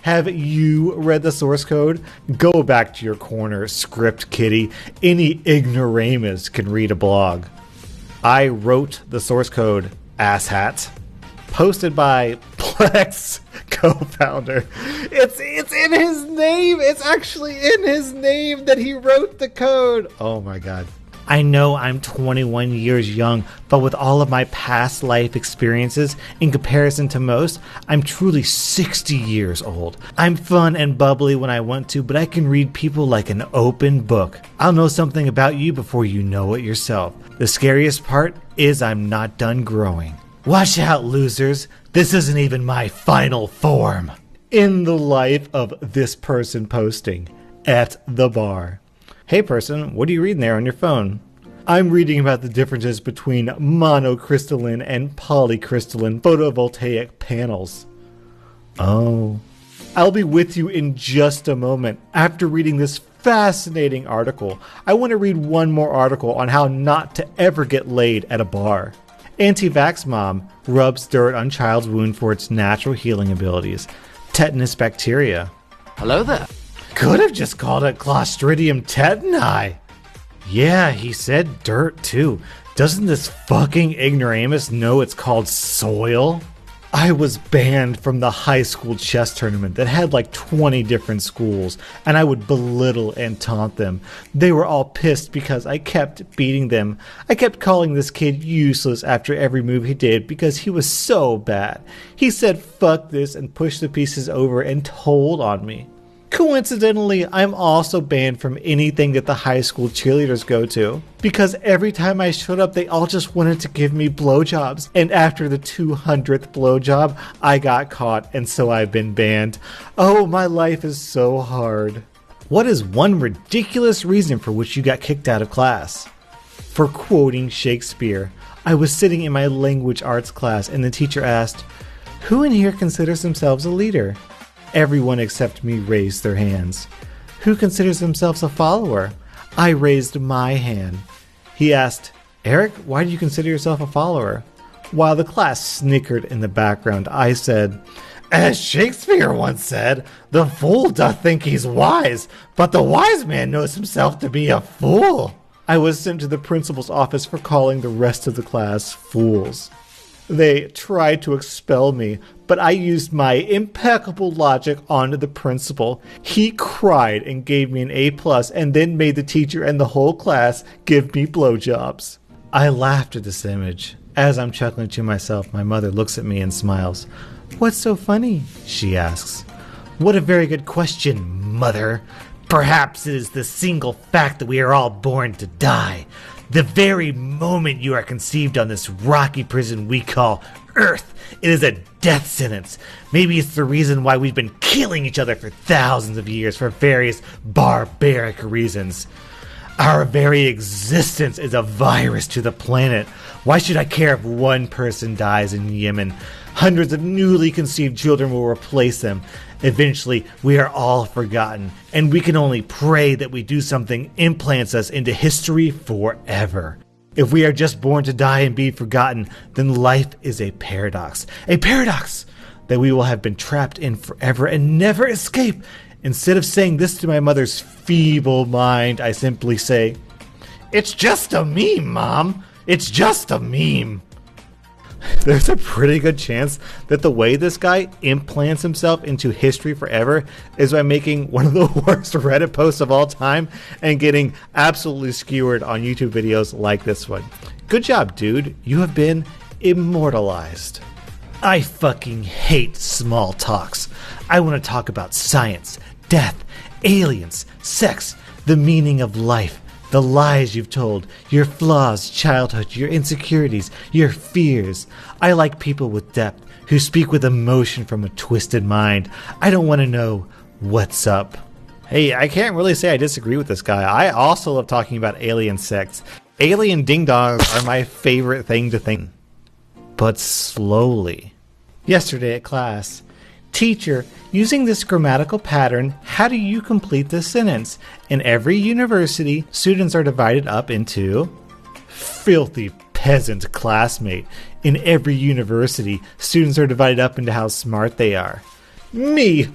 Have you read the source code? Go back to your corner, script kitty. Any ignoramus can read a blog. I wrote the source code, asshat. Posted by Plex co-founder. It's in his name. It's actually in his name that he wrote the code. Oh my god. I know I'm 21 years young, but with all of my past life experiences, in comparison to most, I'm truly 60 years old. I'm fun and bubbly when I want to, but I can read people like an open book. I'll know something about you before you know it yourself. The scariest part is I'm not done growing. Watch out, losers. This isn't even my final form. In the life of this person posting at the bar. Hey person, what are you reading there on your phone? I'm reading about the differences between monocrystalline and polycrystalline photovoltaic panels. Oh. I'll be with you in just a moment. After reading this fascinating article, I want to read one more article on how not to ever get laid at a bar. Anti-vax mom rubs dirt on child's wound for its natural healing abilities. Tetanus bacteria. Hello there. Could have just called it Clostridium tetani. Yeah, he said dirt too. Doesn't this fucking ignoramus know it's called soil? I was banned from the high school chess tournament that had like 20 different schools, and I would belittle and taunt them. They were all pissed because I kept beating them. I kept calling this kid useless after every move he did because he was so bad. He said fuck this and pushed the pieces over and told on me. Coincidentally, I'm also banned from anything that the high school cheerleaders go to, because every time I showed up, they all just wanted to give me blowjobs, and after the 200th blowjob, I got caught, and so I've been banned. Oh, my life is so hard. What is one ridiculous reason for which you got kicked out of class? For quoting Shakespeare. I was sitting in my language arts class, and the teacher asked, "Who in here considers themselves a leader?" Everyone except me raised their hands. Who considers themselves a follower? I raised my hand. He asked, Eric, why do you consider yourself a follower? While the class snickered in the background, I said, as Shakespeare once said, the fool doth think he's wise, but the wise man knows himself to be a fool. I was sent to the principal's office for calling the rest of the class fools. They tried to expel me, but I used my impeccable logic onto the principal. He cried and gave me an A+, and then made the teacher and the whole class give me blowjobs. I laughed at this image. As I'm chuckling to myself, my mother looks at me and smiles. What's so funny? She asks. What a very good question, mother. Perhaps it is the single fact that we are all born to die. The very moment you are conceived on this rocky prison we call Earth, it is a death sentence. Maybe it's the reason why we've been killing each other for thousands of years for various barbaric reasons. Our very existence is a virus to the planet. Why should I care if one person dies in Yemen? Hundreds of newly conceived children will replace them. Eventually, we are all forgotten, and we can only pray that we do something implants us into history forever. If we are just born to die and be forgotten, then life is a paradox. A paradox that we will have been trapped in forever and never escape. Instead of saying this to my mother's feeble mind, I simply say, it's just a meme, Mom. It's just a meme. There's a pretty good chance that the way this guy implants himself into history forever is by making one of the worst Reddit posts of all time and getting absolutely skewered on YouTube videos like this one. Good job, dude. You have been immortalized. I fucking hate small talks. I want to talk about science, death, aliens, sex, the meaning of life. The lies you've told, your flaws, childhood, your insecurities, your fears. I like people with depth, who speak with emotion from a twisted mind. I don't want to know what's up. Hey, I can't really say I disagree with this guy. I also love talking about alien sex. Alien ding-dongs are my favorite thing to think. But slowly. Yesterday at class, teacher, using this grammatical pattern, how do you complete this sentence? In every university, students are divided up into filthy peasant classmate. In every university, students are divided up into how smart they are. Me!